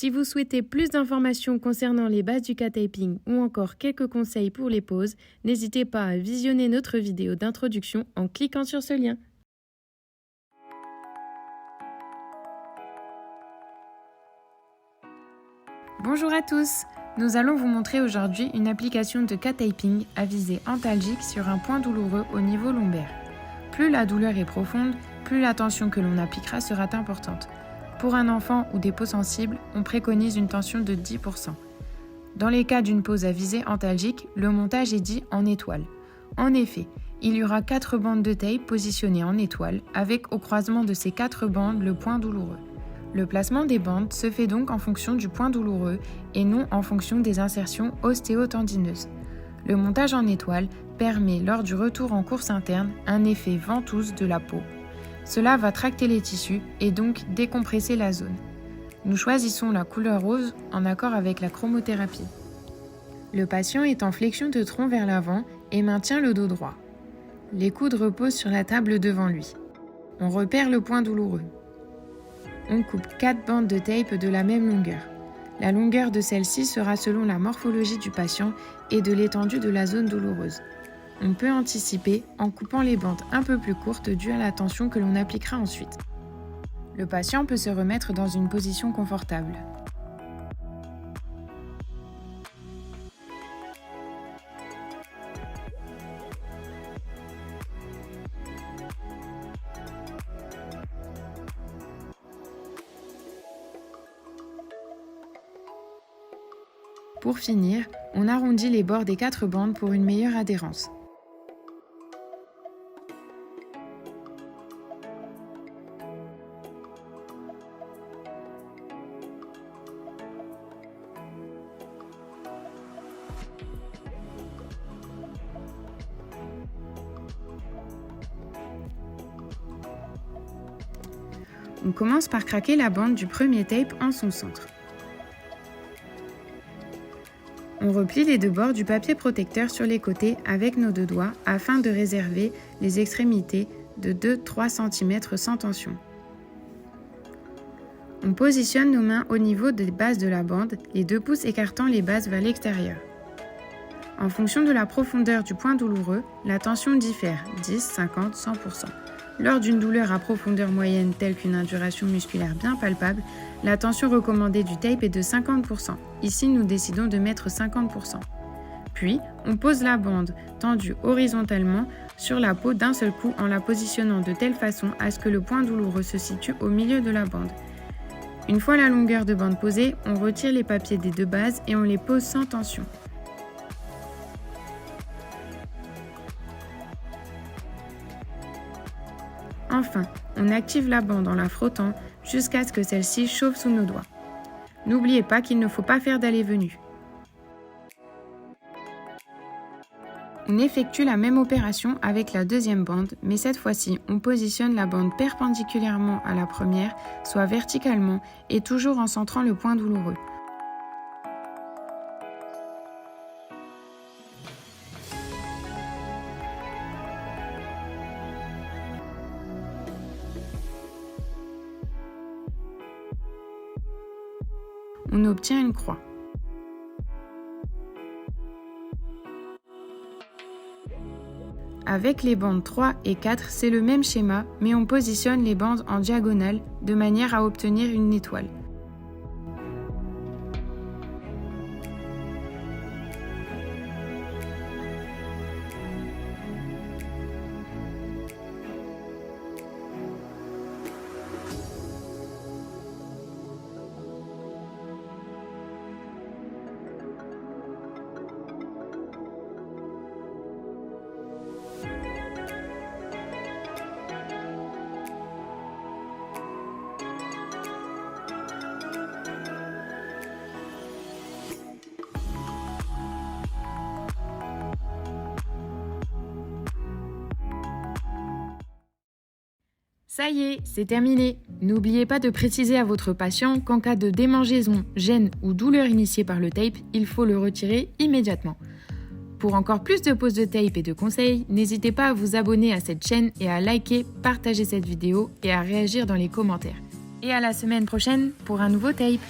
Si vous souhaitez plus d'informations concernant les bases du K-Taping ou encore quelques conseils pour les poses, n'hésitez pas à visionner notre vidéo d'introduction en cliquant sur ce lien. Bonjour à tous! Nous allons vous montrer aujourd'hui une application de K-Taping à visée antalgique sur un point douloureux au niveau lombaire. Plus la douleur est profonde, plus la tension que l'on appliquera sera importante. Pour un enfant ou des peaux sensibles, on préconise une tension de 10%. Dans les cas d'une pose à visée antalgique, le montage est dit en étoile. En effet, il y aura 4 bandes de tape positionnées en étoile, avec au croisement de ces 4 bandes le point douloureux. Le placement des bandes se fait donc en fonction du point douloureux et non en fonction des insertions ostéotendineuses. Le montage en étoile permet, lors du retour en course interne, un effet ventouse de la peau. Cela va tracter les tissus et donc décompresser la zone. Nous choisissons la couleur rose en accord avec la chromothérapie. Le patient est en flexion de tronc vers l'avant et maintient le dos droit. Les coudes reposent sur la table devant lui. On repère le point douloureux. On coupe 4 bandes de tape de la même longueur. La longueur de celle-ci sera selon la morphologie du patient et de l'étendue de la zone douloureuse. On peut anticiper en coupant les bandes un peu plus courtes dues à la tension que l'on appliquera ensuite. Le patient peut se remettre dans une position confortable. Pour finir, on arrondit les bords des 4 bandes pour une meilleure adhérence. On commence par craquer la bande du premier tape en son centre. On replie les 2 bords du papier protecteur sur les côtés avec nos 2 doigts afin de réserver les extrémités de 2-3 cm sans tension. On positionne nos mains au niveau des bases de la bande, les 2 pouces écartant les bases vers l'extérieur. En fonction de la profondeur du point douloureux, la tension diffère 10, 50, 100%. Lors d'une douleur à profondeur moyenne telle qu'une induration musculaire bien palpable, la tension recommandée du tape est de 50%. Ici, nous décidons de mettre 50%. Puis, on pose la bande tendue horizontalement sur la peau d'un seul coup en la positionnant de telle façon à ce que le point douloureux se situe au milieu de la bande. Une fois la longueur de bande posée, on retire les papiers des 2 bases et on les pose sans tension. Enfin, on active la bande en la frottant jusqu'à ce que celle-ci chauffe sous nos doigts. N'oubliez pas qu'il ne faut pas faire d'aller-venu. On effectue la même opération avec la deuxième bande, mais cette fois-ci, on positionne la bande perpendiculairement à la première, soit verticalement, et toujours en centrant le point douloureux. On obtient une croix. Avec les bandes 3 et 4, c'est le même schéma, mais on positionne les bandes en diagonale de manière à obtenir une étoile. Ça y est, c'est terminé. N'oubliez pas de préciser à votre patient qu'en cas de démangeaison, gêne ou douleur initiée par le tape, il faut le retirer immédiatement. Pour encore plus de poses de tape et de conseils, n'hésitez pas à vous abonner à cette chaîne et à liker, partager cette vidéo et à réagir dans les commentaires. Et à la semaine prochaine pour un nouveau tape.